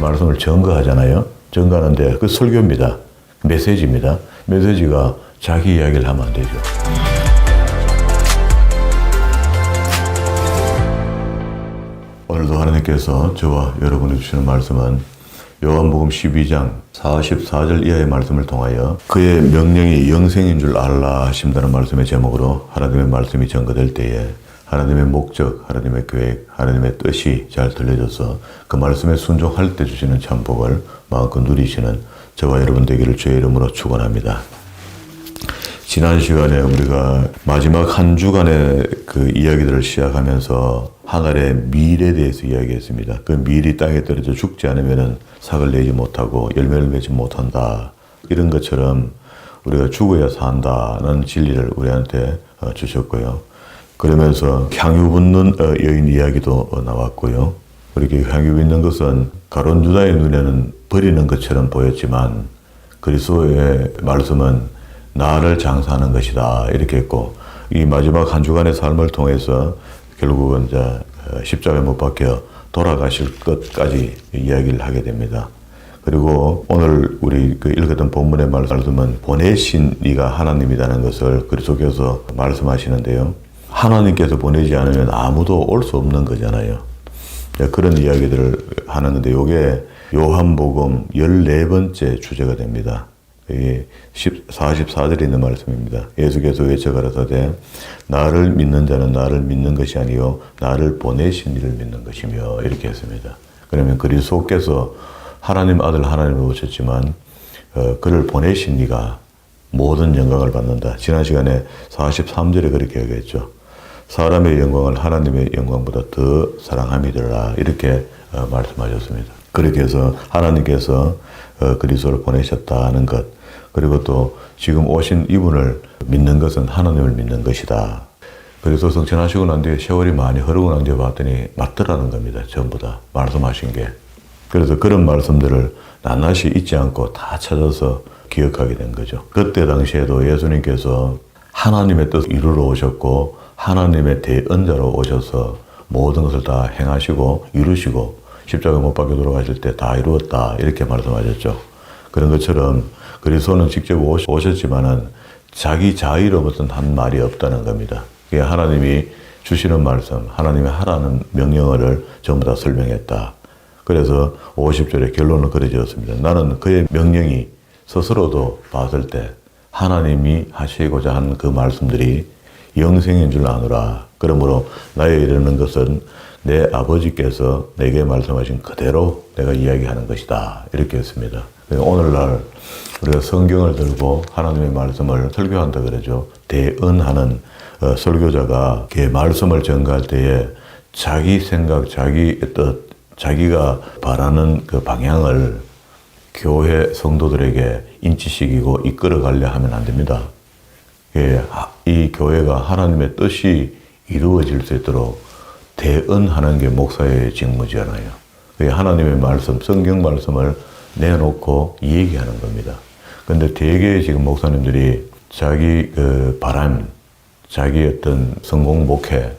말씀을 전가하잖아요. 전가하는데 그 설교입니다. 메시지입니다. 메시지가 자기 이야기를 하면 안 되죠. 오늘도 하나님께서 저와 여러분에게 주시는 말씀은 요한복음 12장 44절 이하의 말씀을 통하여 그의 명령이 영생인 줄 알라 하신다는 말씀의 제목으로 하나님의 말씀이 전가될 때에 하나님의 목적, 하나님의 계획, 하나님의 뜻이 잘 들려져서 그 말씀에 순종할 때 주시는 참복을 마음껏 누리시는 저와 여러분 되기를 주의 이름으로 축원합니다. 지난 시간에 우리가 마지막 한 주간의 그 이야기들을 시작하면서 하늘의 밀에 대해서 이야기했습니다. 그 밀이 땅에 떨어져 죽지 않으면 삭을 내지 못하고 열매를 맺지 못한다. 이런 것처럼 우리가 죽어야 산다는 진리를 우리한테 주셨고요. 그러면서 향유 붓는 여인 이야기도 나왔고요. 그렇게 향유 붓는 것은 가룟 유다의 눈에는 버리는 것처럼 보였지만 그리스도의 말씀은 나를 장사하는 것이다 이렇게 했고, 이 마지막 한 주간의 삶을 통해서 결국은 이제 십자가에 못 박혀 돌아가실 것까지 이야기를 하게 됩니다. 그리고 오늘 우리 읽었던 본문의 말씀은 보내신 이가 하나님이라는 것을 그리스도께서 말씀하시는데요. 하나님께서 보내지 않으면 아무도 올 수 없는 거잖아요. 그런 이야기들을 하는 건데 이게 요한복음 14번째 주제가 됩니다. 이게 44절에 있는 말씀입니다. 예수께서 외쳐 가라사대 나를 믿는 자는 나를 믿는 것이 아니요 나를 보내신 이를 믿는 것이며 이렇게 했습니다. 그러면 그리스도께서 하나님 아들 하나님으로 오셨지만 그를 보내신 이가 모든 영광을 받는다. 지난 시간에 43절에 그렇게 얘기했죠. 사람의 영광을 하나님의 영광보다 더 사랑함이더라 이렇게 말씀하셨습니다. 그렇게 해서 하나님께서 그리스도를 보내셨다는 것, 그리고 또 지금 오신 이분을 믿는 것은 하나님을 믿는 것이다. 그래서 성천하시고 난 뒤에 세월이 많이 흐르고 난 뒤에 봤더니 맞더라는 겁니다. 전부 다 말씀하신 게. 그래서 그런 말씀들을 낱낱이 잊지 않고 다 찾아서 기억하게 된 거죠. 그때 당시에도 예수님께서 하나님의 뜻을 이루러 오셨고 하나님의 대언자로 오셔서 모든 것을 다 행하시고 이루시고 십자가 못 박혀 돌아가실 때 다 이루었다 이렇게 말씀하셨죠. 그런 것처럼 그리스도는 직접 오셨지만은 자기 자의로부터는 한 말이 없다는 겁니다. 그게 하나님이 주시는 말씀, 하나님이 하라는 명령어를 전부 다 설명했다. 그래서 50절에 결론을 그래 지었습니다. 나는 그의 명령이 스스로도 봤을 때 하나님이 하시고자 한 그 말씀들이 영생인 줄 아노라. 그러므로 나에 이르는 것은 내 아버지께서 내게 말씀하신 그대로 내가 이야기하는 것이다. 이렇게 했습니다. 오늘날 우리가 성경을 들고 하나님의 말씀을 설교한다 그러죠. 대언하는 설교자가 그 말씀을 전가할 때에 자기 생각, 자기 뜻, 자기가 바라는 그 방향을 교회 성도들에게 인지시키고 이끌어가려 하면 안 됩니다. 이 교회가 하나님의 뜻이 이루어질 수 있도록 대언하는 게 목사의 직무잖아요. 하나님의 말씀, 성경 말씀을 내놓고 얘기하는 겁니다. 근데 대개 지금 목사님들이 자기 바람, 자기 어떤 성공 목회,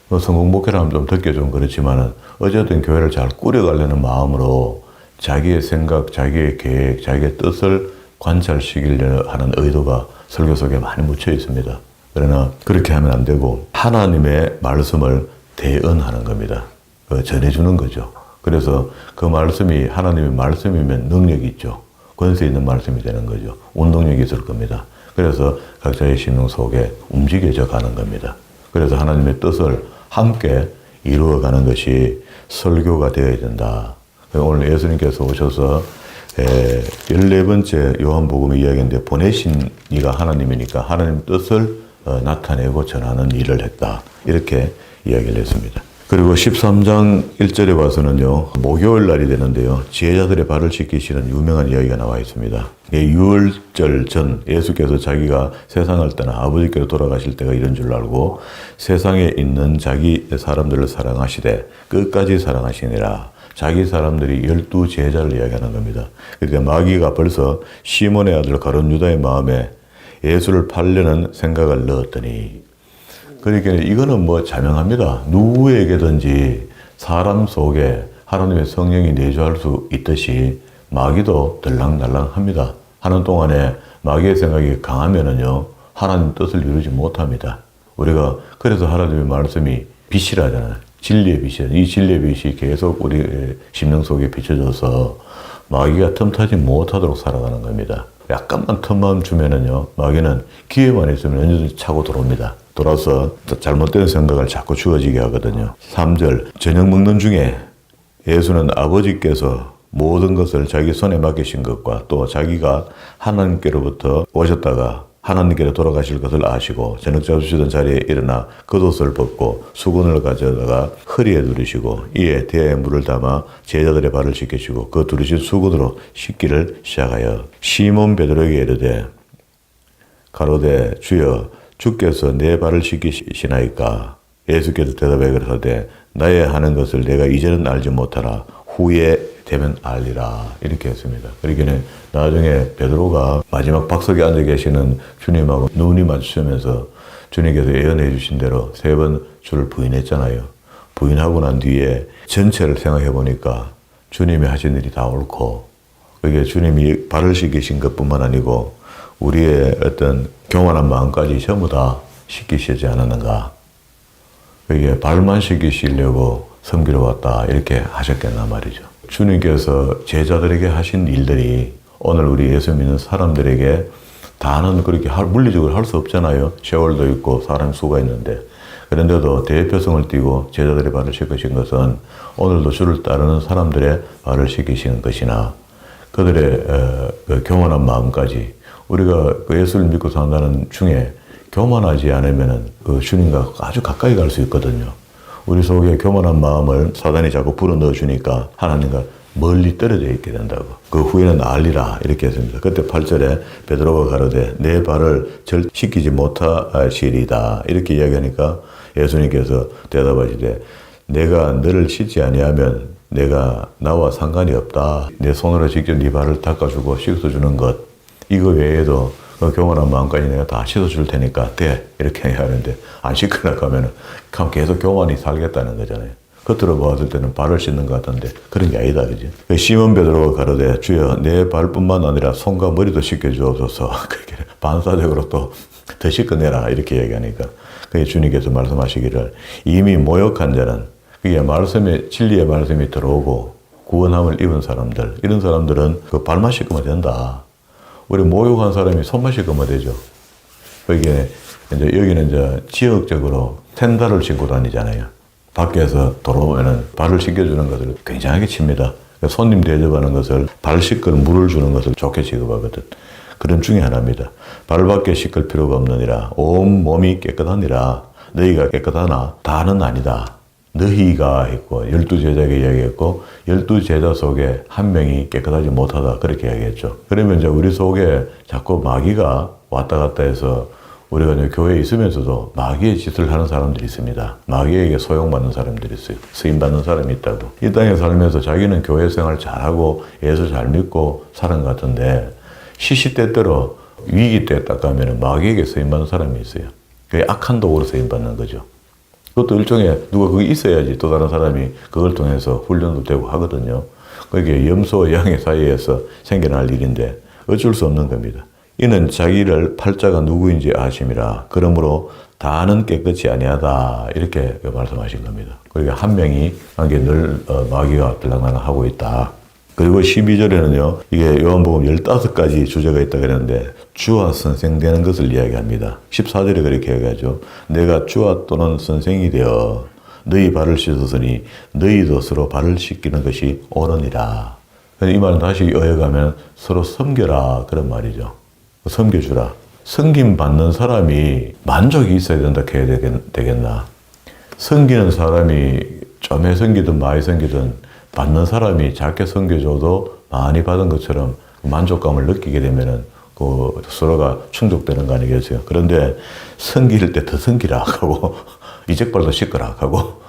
성공 목회라면 좀 듣기 좀 그렇지만은 어쨌든 교회를 잘 꾸려가려는 마음으로 자기의 생각, 자기의 계획, 자기의 뜻을 관찰시키려 하는 의도가 설교 속에 많이 묻혀 있습니다. 그러나 그렇게 하면 안 되고 하나님의 말씀을 대언하는 겁니다. 전해주는 거죠. 그래서 그 말씀이 하나님의 말씀이면 능력이 있죠. 권세 있는 말씀이 되는 거죠. 운동력이 있을 겁니다. 그래서 각자의 심령 속에 움직여져 가는 겁니다. 그래서 하나님의 뜻을 함께 이루어가는 것이 설교가 되어야 된다. 오늘 예수님께서 오셔서 14번째 요한복음의 이야기인데 보내신 이가 하나님이니까 하나님 뜻을 나타내고 전하는 일을 했다. 이렇게 이야기를 했습니다. 그리고 13장 1절에 와서는요, 목요일 날이 되는데요, 지혜자들의 발을 씻기시는 유명한 이야기가 나와 있습니다. 유월절 전 예수께서 자기가 세상을 떠나 아버지께로 돌아가실 때가 이런 줄 알고 세상에 있는 자기 사람들을 사랑하시되 끝까지 사랑하시니라. 자기 사람들이 12 제자를 이야기하는 겁니다. 그러니까 마귀가 벌써 시몬의 아들 가룟 유다의 마음에 예수를 팔려는 생각을 넣었더니, 그러니까 이거는 뭐 자명합니다. 누구에게든지 사람 속에 하나님의 성령이 내주할 수 있듯이 마귀도 들랑날랑합니다. 하는 동안에 마귀의 생각이 강하면은요, 하나님 뜻을 이루지 못합니다. 우리가 그래서 하나님의 말씀이 빛이라잖아요. 진리의 빛이잖아요. 이 진리의 빛이 계속 우리 심령 속에 비춰져서 마귀가 틈타지 못하도록 살아가는 겁니다. 약간만 틈만 주면은요, 마귀는 기회만 있으면 언제든지 차고 들어옵니다. 돌아서 잘못된 생각을 자꾸 주어지게 하거든요. 3절, 저녁 먹는 중에 예수는 아버지께서 모든 것을 자기 손에 맡기신 것과 또 자기가 하나님께로부터 오셨다가 하나님께로 돌아가실 것을 아시고 저녁 잡수시던 자리에 일어나 겉옷을 벗고 수건을 가져다가 허리에 두르시고 이에 대에 물을 담아 제자들의 발을 씻기시고 그 두르신 수건으로 씻기를 시작하여 시몬 베드로에게 이르되 가로되 주여 주께서 내 발을 씻기시나이까. 예수께서 대답하여 가라사대 나의 하는 것을 내가 이제는 알지 못하나 후에 되면 알리라. 이렇게 했습니다. 그러기는 나중에 베드로가 마지막 박석에 앉아 계시는 주님하고 눈이 마주치면서 주님께서 예언해 주신 대로 3번 주를 부인했잖아요. 부인하고 난 뒤에 전체를 생각해 보니까 주님이 하신 일이 다 옳고, 그게 주님이 발을 씻기신 것뿐만 아니고 우리의 어떤 교만한 마음까지 전부 다 씻기시지 않았는가. 그게 발만 씻기시려고 섬기러 왔다 이렇게 하셨겠나 말이죠. 주님께서 제자들에게 하신 일들이 오늘 우리 예수 믿는 사람들에게 다는 그렇게 물리적으로 할 수 없잖아요. 세월도 있고 사람 수가 있는데. 그런데도 대표성을 띠고 제자들의 발을 씻기신 것은 오늘도 주를 따르는 사람들의 발을 씻기시는 것이나 그들의 그 교만한 마음까지 우리가 그 예수를 믿고 산다는 중에 교만하지 않으면 그 주님과 아주 가까이 갈 수 있거든요. 우리 속에 교만한 마음을 사단이 자꾸 불어넣어 주니까 하나님과 멀리 떨어져 있게 된다고. 그 후에는 알리라 이렇게 했습니다. 그때 8절에 베드로가 가로되 내 발을 씻기지 못하시리다 이렇게 이야기하니까 예수님께서 대답하시되 내가 너를 씻지 아니하면 내가 나와 상관이 없다. 내 손으로 직접 네 발을 닦아주고 씻어주는 것 이거 외에도 그 교만한 마음까지 내가 다 씻어줄 테니까 돼 이렇게 하는데 안 씻으려고 하면은 계속 교만이 살겠다는 거잖아요. 겉으로 보았을 때는 발을 씻는 것 같은데 그런 게 아니다, 그지? 시몬 베드로가 가로되 주여 내 발뿐만 아니라 손과 머리도 씻겨주옵소서. 그렇게 반사적으로 또 더 씻어내라 이렇게 얘기하니까 그게 주님께서 말씀하시기를 이미 모욕한 자는 그게 말씀에 진리의 말씀이 들어오고 구원함을 입은 사람들 이런 사람들은 그 발만 씻으면 된다. 우리 모욕한 사람이 손만 씻으면 되죠. 이게 이제 여기는 이제 지역적으로 샌들을 신고 다니잖아요. 밖에서 돌아오면은 발을 씻겨주는 것을 굉장하게 칩니다. 손님 대접하는 것을 발 씻을 물을 주는 것을 좋게 취급하거든. 그런 중에 하나입니다. 발밖에 씻을 필요가 없느니라. 온 몸이 깨끗하니라. 너희가 깨끗하나 다는 아니다. 너희가 했고 12제자에게 이야기했고 12제자 속에 한 명이 깨끗하지 못하다 그렇게 이야기했죠. 그러면 이제 우리 속에 자꾸 마귀가 왔다 갔다 해서 우리가 이제 교회에 있으면서도 마귀의 짓을 하는 사람들이 있습니다. 마귀에게 소용받는 사람들이 있어요. 쓰임받는 사람이 있다고. 이 땅에 살면서 자기는 교회 생활 잘하고 예수 잘 믿고 사는 것 같은데 시시때때로 위기 때 딱 가면 마귀에게 쓰임받는 사람이 있어요. 그게 악한 도구로 쓰임받는 거죠. 그것도 일종의 누가 그게 있어야지 또 다른 사람이 그걸 통해서 훈련도 되고 하거든요. 그게 염소와 양의 사이에서 생겨날 일인데 어쩔 수 없는 겁니다. 이는 자기를 팔자가 누구인지 아심이라. 그러므로 다는 깨끗이 아니하다. 이렇게 말씀하신 겁니다. 그러니까 한 명이 한게 늘 마귀가 들락날락하고 있다. 그리고 12절에는요. 이게 요한복음 15가지 주제가 있다 그랬는데 주와 선생되는 것을 이야기합니다. 14절에 그렇게 얘기하죠. 내가 주와 또는 선생이 되어 너희 발을 씻었으니 너희도 서로 발을 씻기는 것이 옳으니라. 이 말은 다시 이어가면 서로 섬겨라 그런 말이죠. 섬겨주라. 섬김 받는 사람이 만족이 있어야 된다 해야 되겠나. 섬기는 사람이 좀에 섬기든 많이 섬기든 받는 사람이 작게 섬겨줘도 많이 받은 것처럼 만족감을 느끼게 되면은 그 서로가 충족되는 거 아니겠어요. 그런데 섬길 때 더 섬기라 하고 이적발도 씻거라 하고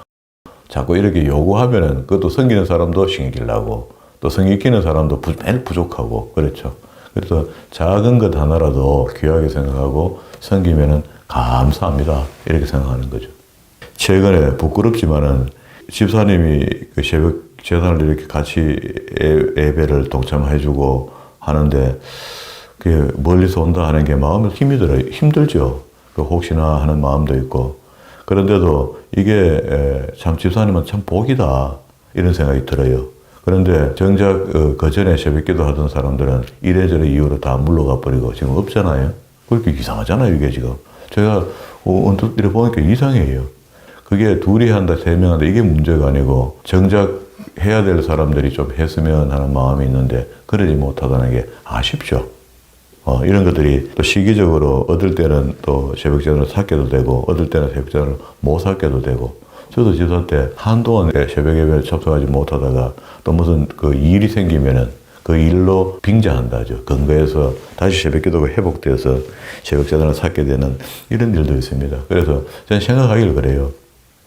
자꾸 이렇게 요구하면은 그것도 섬기는 사람도 신경 나고 또 섬기는 사람도 매일 부족하고 그렇죠. 그래서 작은 것 하나라도 귀하게 생각하고 섬기면은 감사합니다. 이렇게 생각하는 거죠. 최근에 부끄럽지만은 집사님이 그 새벽 재단을 이렇게 같이 예배를 동참해주고 하는데 그 멀리서 온다 하는 게 마음에 힘이 들어요. 힘들죠. 그 혹시나 하는 마음도 있고. 그런데도 이게 참 집사님은 참 복이다 이런 생각이 들어요. 그런데 정작 그 전에 새벽기도 하던 사람들은 이래저래 이유로 다 물러가 버리고 지금 없잖아요. 그렇게 이상하잖아요 이게 지금. 제가 언뜻 이렇게 보니까 이상해요. 그게 둘이 한다, 세 명 한다 이게 문제가 아니고 정작 해야 될 사람들이 좀 했으면 하는 마음이 있는데 그러지 못하다는 게 아쉽죠. 이런 것들이 또 시기적으로 얻을 때는 또 새벽전을 찾게도 되고 얻을 때는 새벽전을 못 찾게도 되고 저도 집사 때 한동안 새벽 예배에 접속하지 못하다가 또 무슨 그 일이 생기면은 그 일로 빙자한다죠. 근거해서 다시 새벽 기도가 회복돼서 새벽 재단을 찾게 되는 이런 일도 있습니다. 그래서 저는 생각하기를 그래요.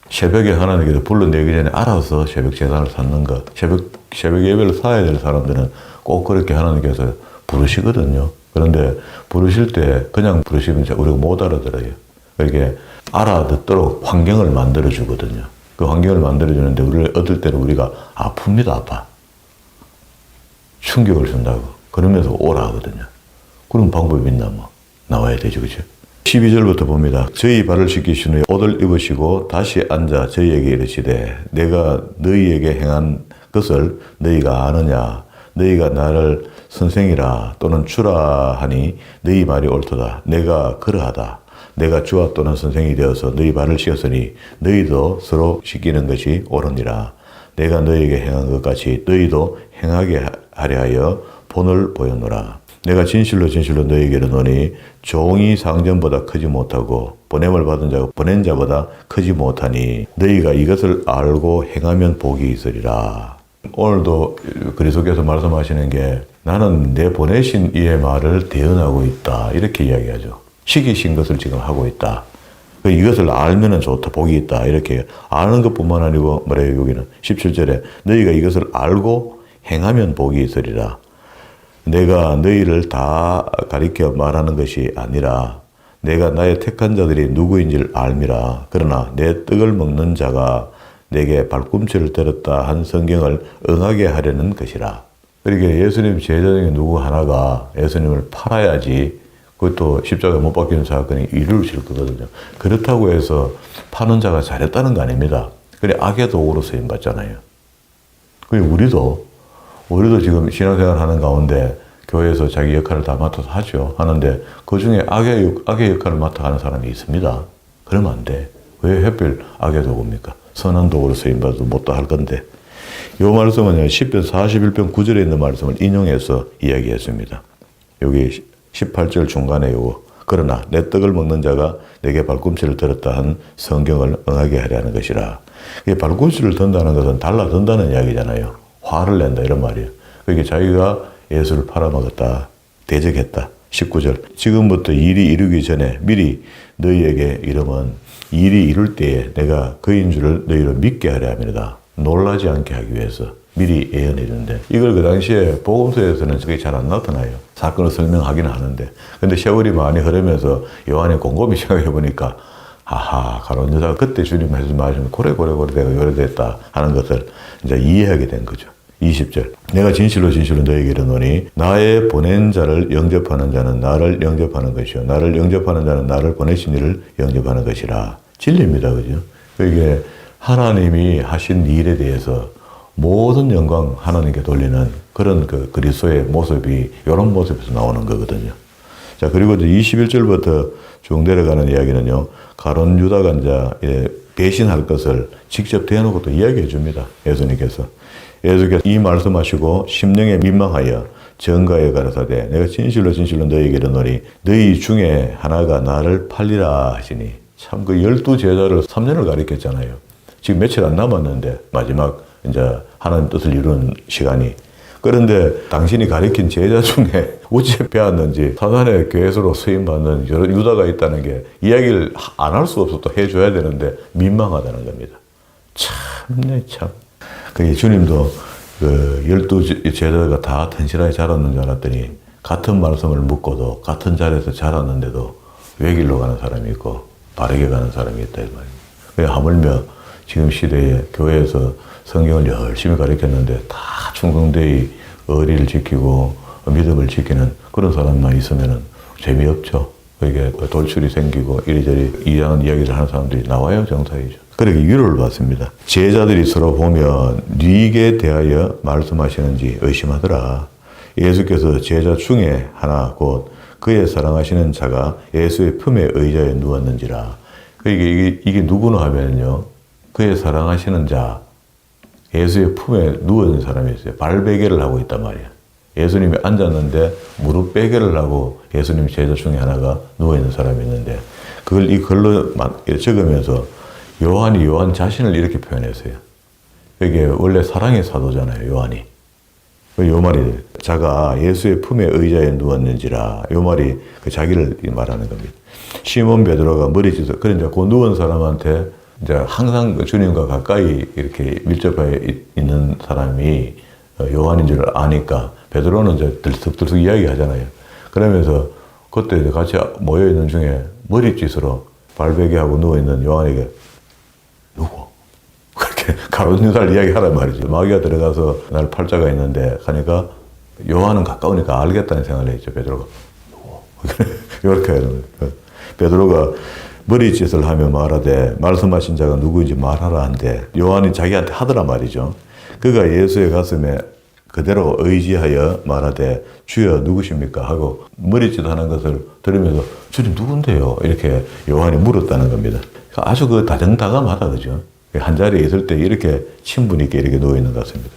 새벽에 하나님께서 불러내기 전에 알아서 새벽 재단을 찾는 것. 새벽 예배를 쌓아야 될 사람들은 꼭 그렇게 하나님께서 부르시거든요. 그런데 부르실 때 그냥 부르시면 우리가 못 알아들어요. 그렇게 알아듣도록 환경을 만들어주거든요. 그 환경을 만들어주는데 우리를 얻을 때는 우리가 아픕니다, 아파. 충격을 준다고. 그러면서 오라 하거든요. 그런 방법이 있나 뭐. 나와야 되죠, 그죠? 12절부터 봅니다. 저희 발을 씻기신 후에 옷을 입으시고 다시 앉아 저희에게 이르시되 내가 너희에게 행한 것을 너희가 아느냐. 너희가 나를 선생이라 또는 주라 하니 너희 말이 옳도다. 내가 그러하다. 내가 주와 또는 선생이 되어서 너희 발을 씻었으니 너희도 서로 씻기는 것이 옳으니라. 내가 너희에게 행한 것 같이 너희도 행하게 하려 하여 본을 보였노라. 내가 진실로 진실로 너희에게 이르노니 종이 상전보다 크지 못하고 보냄을 받은 자가 보낸 자보다 크지 못하니 너희가 이것을 알고 행하면 복이 있으리라. 오늘도 그리스도께서 말씀하시는 게 나는 내 보내신 이의 말을 대언하고 있다 이렇게 이야기하죠. 시키신 것을 지금 하고 있다. 이것을 알면은 좋다, 복이 있다. 이렇게 아는 것뿐만 아니고 뭐래요 여기는 17절에 너희가 이것을 알고 행하면 복이 있으리라. 내가 너희를 다 가리켜 말하는 것이 아니라 내가 나의 택한 자들이 누구인지를 알미라. 그러나 내 떡을 먹는 자가 내게 발꿈치를 들었다 한 성경을 응하게 하려는 것이라. 그러니까 예수님 제자 중에 누구 하나가 예수님을 팔아야지 그것도 십자가에 못 박히는 사건이 이루어질 거거든요. 그렇다고 해서 파는 자가 잘했다는 거 아닙니다. 그래 악의 도구로 쓰임 받잖아요. 우리도 지금 신앙생활 하는 가운데 교회에서 자기 역할을 다 맡아서 하죠. 하는데 그 중에 악의 역할을 맡아가는 사람이 있습니다. 그러면 안 돼. 왜 하필 악의 도구입니까? 선한 도구로 쓰임받아도 못도 할 건데. 이 말씀은 10편 41편 9절에 있는 말씀을 인용해서 이야기했습니다. 여기 18절 중간에 요거. 그러나 내 떡을 먹는 자가 내게 발꿈치를 들었다 한 성경을 응하게 하려는 것이라. 이 발꿈치를 든다는 것은 달라든다는 이야기잖아요. 화를 낸다 이런 말이에요. 그러니까 자기가 예수를 팔아먹었다. 대적했다. 19절. 지금부터 일이 이루기 전에 미리 너희에게 이르면 일이 이룰 때에 내가 그인 줄을 너희로 믿게 하려 함이다. 놀라지 않게 하기 위해서 미리 예언해 주는데 이걸 그 당시에 복음서에서는 그게 잘 안 나타나요. 사건을 설명하기는 하는데 근데 세월이 많이 흐르면서 요한이 곰곰이 생각해 보니까 아하 가론 여자가 그때 주님 하지 마시면 고래 내가 요래됐다 하는 것을 이제 이해하게 된 거죠. 20절. 내가 진실로 너에게 이르노니 나의 보낸 자를 영접하는 자는 나를 영접하는 것이요 나를 영접하는 자는 나를 보내신 이를 영접하는 것이라. 진리입니다. 그죠? 이게 하나님이 하신 일에 대해서 모든 영광 하나님께 돌리는 그런 그 그리스도의 모습이 이런 모습에서 나오는 거거든요. 자, 그리고 이제 21절부터 쭉 내려가는 이야기는요. 가론 유다가 이제 배신할 것을 직접 대놓고 또 이야기해 줍니다. 예수님께서 이 말씀하시고 심령에 민망하여 정가에 가라사대 내가 진실로 너희에게 이르노니 너희 중에 하나가 나를 팔리라 하시니 참 그 12제자를 3년을 가리켰잖아요. 지금 며칠 안 남았는데 마지막 이제 하나님 뜻을 이루는 시간이. 그런데 당신이 가리킨 제자 중에 어찌 배웠는지 사단의 괴수로 쓰임받는 유다가 있다는 게 이야기를 안 할 수 없어 또 해줘야 되는데 민망하다는 겁니다. 참네 참. 그 주님도 그 12제자가 다 튼실하게 자랐는 줄 알았더니 같은 말씀을 묻고도 같은 자리에서 자랐는데도 외길로 가는 사람이 있고 바르게 가는 사람이 있다 이 말입니다. 왜 하물며 지금 시대에 교회에서 성경을 열심히 가르쳤는데 다 충성되이 의리를 지키고 믿음을 지키는 그런 사람만 있으면 재미없죠. 이게 돌출이 생기고 이리저리 이상한 이야기를 하는 사람들이 나와요. 정상이죠. 그렇게 위로를 받습니다. 제자들이 서로 보면 네게 대하여 말씀하시는지 의심하더라. 예수께서 제자 중에 하나 곧 그의 사랑하시는 자가 예수의 품에 의자에 누웠는지라. 이게 누구나 하면요. 그의 사랑하시는 자, 예수의 품에 누워있는 사람이 있어요. 발베개를 하고 있단 말이야. 예수님이 앉았는데 무릎 베개를 하고 예수님 제자 중에 하나가 누워있는 사람이 있는데 그걸 이 글로 적으면서 요한이 요한 자신을 이렇게 표현했어요. 이게 원래 사랑의 사도잖아요. 요한이. 요 말이 자가 예수의 품에 의자에 누웠는지라 요 말이 그 자기를 말하는 겁니다. 시몬 베드로가 머리짓을 그래 이제 그 누운 사람한테 이제 항상 그 주님과 가까이 이렇게 밀접해 있는 사람이 요한인 줄 아니까 베드로는 이제 들썩들썩 이야기하잖아요. 그러면서 그때 이제 같이 모여 있는 중에 머리짓으로 발베개하고 누워 있는 요한에게 누구? 그렇게 가로등살 이야기하란 말이죠. 마귀가 들어가서 날 팔자가 있는데 하니까 요한은 가까우니까 알겠다는 생각을 했죠. 베드로가 누구? 이렇게 하는 거예요. 베드로가 머리짓을 하며 말하되 말씀하신 자가 누구인지 말하라 한데 요한이 자기한테 하더란 말이죠. 그가 예수의 가슴에 그대로 의지하여 말하되 주여 누구십니까? 하고 머리짓 하는 것을 들으면서 주님 누군데요? 이렇게 요한이 물었다는 겁니다. 아주 그 다정다감하다 그죠? 한 자리에 있을 때 이렇게 친분 있게 이렇게 누워 있는 것 같습니다.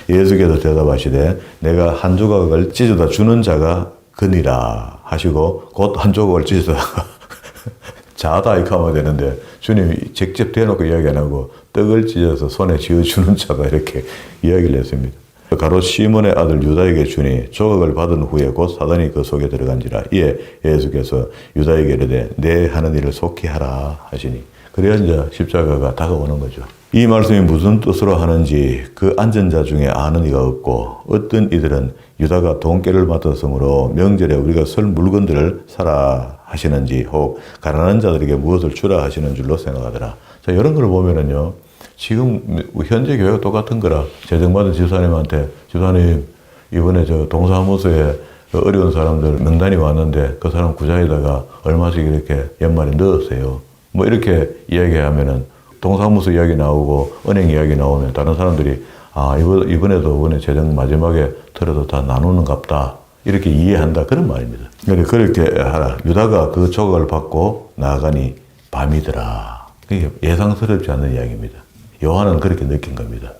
예수께서 대답하시되 내가 한 조각을 찢어다 주는 자가 그니라 하시고 곧 한 조각을 찢어다가 자다 이렇게 하면 되는데 주님이 직접 대놓고 이야기 안 하고 떡을 찢어서 손에 쥐어주는 자다 이렇게 이야기를 했습니다. 가롯 시몬의 아들 유다에게 주니 조각을 받은 후에 곧 사단이 그 속에 들어간지라. 이에 예수께서 유다에게 이르되 내 하는 일을 속히 하라 하시니 그래야 이제 십자가가 다가오는 거죠. 이 말씀이 무슨 뜻으로 하는지 그 앉은 자 중에 아는 이가 없고 어떤 이들은 유다가 돈깨를 맡았으므로 명절에 우리가 설 물건들을 사라 하시는지 혹 가난한 자들에게 무엇을 주라 하시는 줄로 생각하더라. 자, 이런 걸 보면은요. 지금 현재 교회가 똑같은 거라. 재정받은 집사님한테 집사님 이번에 저 동사무소에 어려운 사람들 명단이 왔는데 그 사람 구자에다가 얼마씩 이렇게 연말에 넣으세요. 뭐 이렇게 이야기하면은 동사무소 이야기 나오고 은행 이야기 나오면 다른 사람들이 아 이번에 재정 마지막에 들어도 다 나누는갑다 이렇게 이해한다 그런 말입니다. 그렇게 하라. 유다가 그 조각을 받고 나아가니 밤이더라. 그게 예상스럽지 않는 이야기입니다. 요한은 그렇게 느낀 겁니다.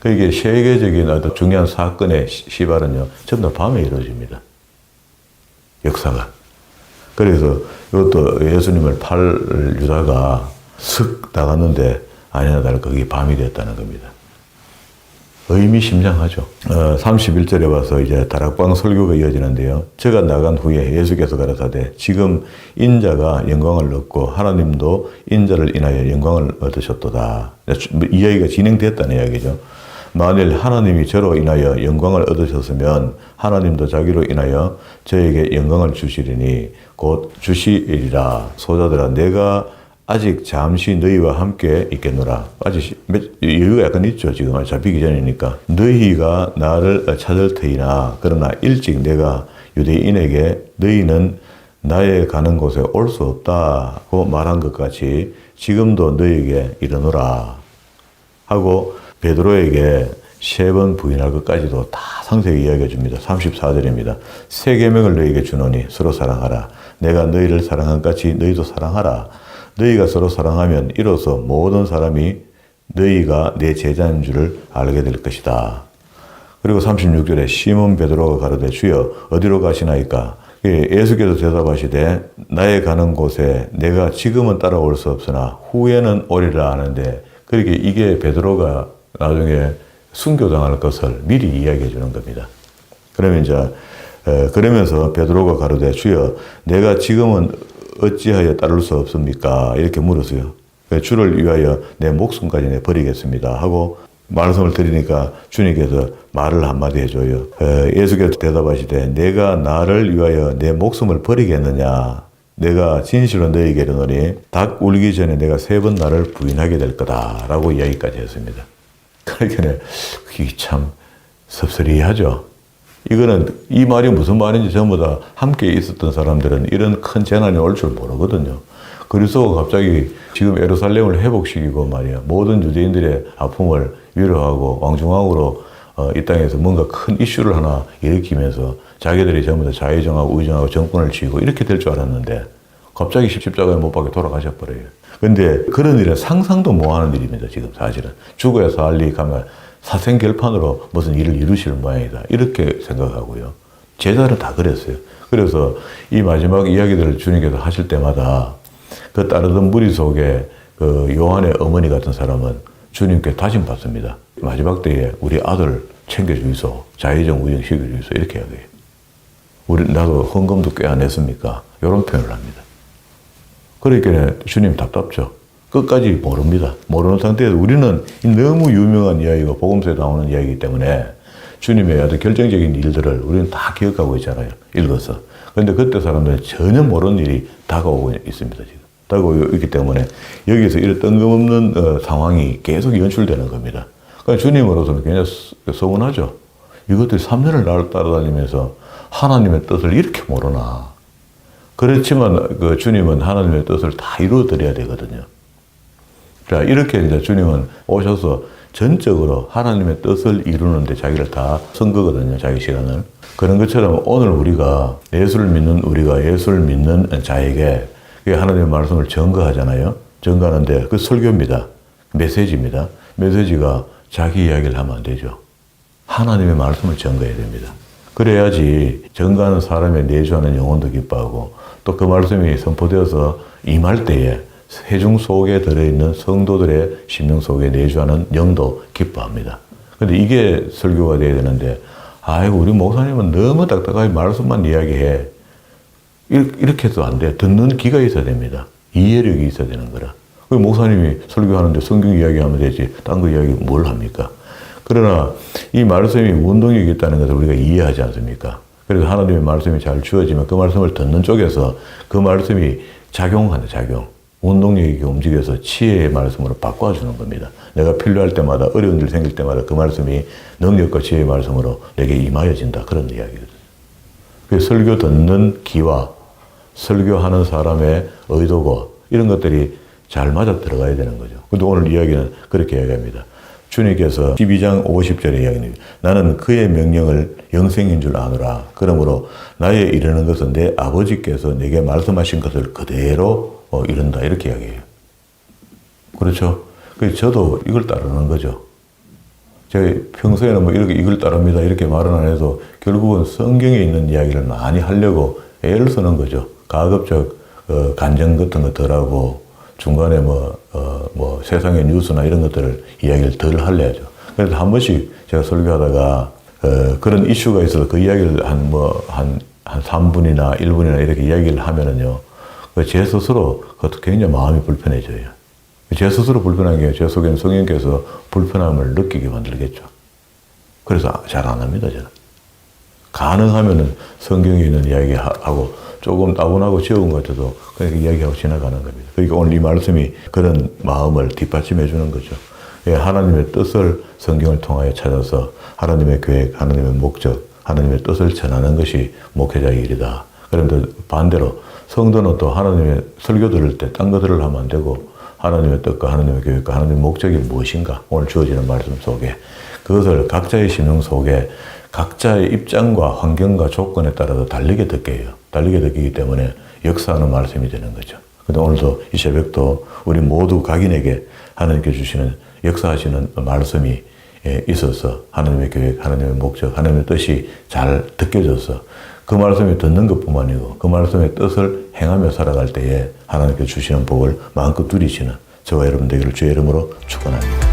그게 세계적인 아주 중요한 사건의 시발은요 전부 다 밤에 이루어집니다. 역사가. 그래서 이것도 예수님을 팔 유다가 슥 나갔는데 아니나 다를까 그게 밤이 됐다는 겁니다. 의미심장하죠. 31절에 와서 이제 다락방 설교가 이어지는데요. 저가 나간 후에 예수께서 가라사대 지금 인자가 영광을 얻고 하나님도 인자를 인하여 영광을 얻으셨도다. 이야기가 진행됐다는 이야기죠. 만일 하나님이 저로 인하여 영광을 얻으셨으면 하나님도 자기로 인하여 저에게 영광을 주시리니 곧 주시리라. 소자들아 내가 아직 잠시 너희와 함께 있겠노라. 아직 여유가 약간 있죠. 지금 잡히기 전이니까. 너희가 나를 찾을 터이나 그러나 일찍 내가 유대인에게 너희는 나의 가는 곳에 올 수 없다고 말한 것 같이 지금도 너희에게 이르노라 하고 베드로에게 3번 부인할 것까지도 다 상세히 이야기해 줍니다. 34절입니다. 새 계명을 너희에게 주노니 서로 사랑하라. 내가 너희를 사랑한 같이 너희도 사랑하라. 너희가 서로 사랑하면 이로써 모든 사람이 너희가 내 제자인 줄을 알게 될 것이다. 그리고 36절에 시몬 베드로가 가로되 주여 어디로 가시나이까? 예수께서 대답하시되 나의 가는 곳에 내가 지금은 따라올 수 없으나 후에는 오리라 하는데 그렇게 이게 베드로가 나중에 순교당할 것을 미리 이야기해 주는 겁니다. 그러면 이제 그러면서 베드로가 가로되 주여 내가 지금은 어찌하여 따를 수 없습니까? 이렇게 물었어요. 주를 위하여 내 목숨까지 내 버리겠습니다 하고 말씀을 드리니까 주님께서 말을 한마디 해줘요. 예수께서 대답하시되 내가 나를 위하여 내 목숨을 버리겠느냐? 내가 진실로 너에게 이르노니 닭 울기 전에 내가 3번 나를 부인하게 될 거다라고 이야기까지 했습니다. 그러니까 그게 참 섭섭리하죠. 이거는 이 말이 무슨 말인지 전부 다 함께 있었던 사람들은 이런 큰 재난이 올 줄 모르거든요. 그리스도가 갑자기 지금 예루살렘을 회복시키고 말이야 모든 유대인들의 아픔을 위로하고 왕중왕으로 이 땅에서 뭔가 큰 이슈를 하나 일으키면서 자기들이 전부 다 자의정하고 의정하고 정권을 쥐고 이렇게 될 줄 알았는데 갑자기 십자가에 못 박혀 돌아가셔 버려요. 근데 그런 일은 상상도 못 하는 일입니다. 지금 사실은 죽어야 살리 가면 사생결판으로 무슨 일을 이루실 모양이다 이렇게 생각하고요. 제자들은 다 그랬어요. 그래서 이 마지막 이야기들을 주님께서 하실 때마다 그 따르던 무리 속에 그 요한의 어머니 같은 사람은 주님께 다짐 받습니다. 마지막 때에 우리 아들 챙겨주이소, 자의정 우정 시켜주이소 이렇게 이야기해요. 나도 헌금도 꽤 안 했습니까? 이런 표현을 합니다. 그러니까 주님 답답죠. 끝까지 모릅니다. 모르는 상태에서 우리는 너무 유명한 이야기가 복음서에 나오는 이야기이기 때문에 주님의 아주 결정적인 일들을 우리는 다 기억하고 있잖아요. 읽어서. 그런데 그때 사람들은 전혀 모르는 일이 다가오고 있습니다. 지금. 다가오고 있기 때문에 여기서 이런 뜬금없는 상황이 계속 연출되는 겁니다. 그러니까 주님으로서는 굉장히 서운하죠. 이것들이 3년을 나를 따라다니면서 하나님의 뜻을 이렇게 모르나. 그렇지만 그 주님은 하나님의 뜻을 다 이루어 드려야 되거든요. 자, 이렇게 이제 주님은 오셔서 전적으로 하나님의 뜻을 이루는데 자기를 다 쓴 거거든요. 자기 시간을. 그런 것처럼 오늘 우리가 예수를 믿는 자에게 하나님의 말씀을 전가하잖아요. 전가하는데 그 설교입니다. 메시지입니다. 메시지가 자기 이야기를 하면 안 되죠. 하나님의 말씀을 전가해야 됩니다. 그래야지 전가하는 사람의 내주하는 영혼도 기뻐하고 또 그 말씀이 선포되어서 임할 때에 세중 속에 들어있는 성도들의 심령 속에 내주하는 영도 기뻐합니다. 근데 이게 설교가 돼야 되는데 아이고 우리 목사님은 너무 딱딱하게 말씀만 이야기해. 이렇게 해도 안 돼. 듣는 귀가 있어야 됩니다. 이해력이 있어야 되는 거라. 목사님이 설교하는데 성경 이야기하면 되지 딴 거 이야기 뭘 합니까? 그러나 이 말씀이 운동력이 있다는 것을 우리가 이해하지 않습니까? 그래서 하나님의 말씀이 잘 주어지면 그 말씀을 듣는 쪽에서 그 말씀이 작용하는 작용. 운동력이 움직여서 지혜의 말씀으로 바꿔주는 겁니다. 내가 필요할 때마다 어려운 일 생길 때마다 그 말씀이 능력과 지혜의 말씀으로 내게 임하여진다. 그런 이야기거든요. 그 설교 듣는 귀와 설교하는 사람의 의도고 이런 것들이 잘 맞아 들어가야 되는 거죠. 근데 오늘 이야기는 그렇게 이야기합니다. 주님께서 12장 50절에 이야기합니다. 나는 그의 명령을 영생인 줄 아노라. 그러므로 나의 이르는 것은 내 아버지께서 내게 말씀하신 것을 그대로 이룬다. 이렇게 이야기해요. 그렇죠? 그래서 저도 이걸 따르는 거죠. 제가 평소에는 뭐 이렇게 이걸 따릅니다. 이렇게 말은 안 해도 결국은 성경에 있는 이야기를 많이 하려고 애를 쓰는 거죠. 가급적 간증 같은 거 덜 하고 중간에 뭐 세상의 뉴스나 이런 것들을 이야기를 덜 하려야죠. 그래서 한 번씩 제가 설교하다가 그런 이슈가 있어서 그 이야기를 한 3분이나 1분이나 이렇게 이야기를 하면은요. 제 스스로 그것도 굉장히 마음이 불편해져요. 제 스스로 불편한 게 제 속에는 성령께서 불편함을 느끼게 만들겠죠. 그래서 잘 안 합니다, 저는. 가능하면은 성경에 있는 이야기 하고 조금 따분하고 지겨운 것 같아도 그렇게 이야기하고 지나가는 겁니다. 그러니까 오늘 이 말씀이 그런 마음을 뒷받침해 주는 거죠. 하나님의 뜻을 성경을 통하여 찾아서 하나님의 계획, 하나님의 목적, 하나님의 뜻을 전하는 것이 목회자의 일이다. 그런데 반대로 성도는 또 하나님의 설교 들을 때 딴 거 들으려 하면 안 되고 하나님의 뜻과 하나님의 계획과 하나님의 목적이 무엇인가 오늘 주어지는 말씀 속에 그것을 각자의 심령 속에 각자의 입장과 환경과 조건에 따라서 다르게 듣게 해요. 다르게 듣기 때문에 역사하는 말씀이 되는 거죠. 근데 오늘도 이 새벽도 우리 모두 각인에게 하나님께 주시는 역사하시는 말씀이 있어서 하나님의 계획, 하나님의 목적, 하나님의 뜻이 잘 느껴져서 그 말씀이 듣는 것뿐만 아니고 그 말씀의 뜻을 행하며 살아갈 때에 하나님께 주시는 복을 마음껏 누리시는 저와 여러분 되기를 주의 이름으로 축원합니다.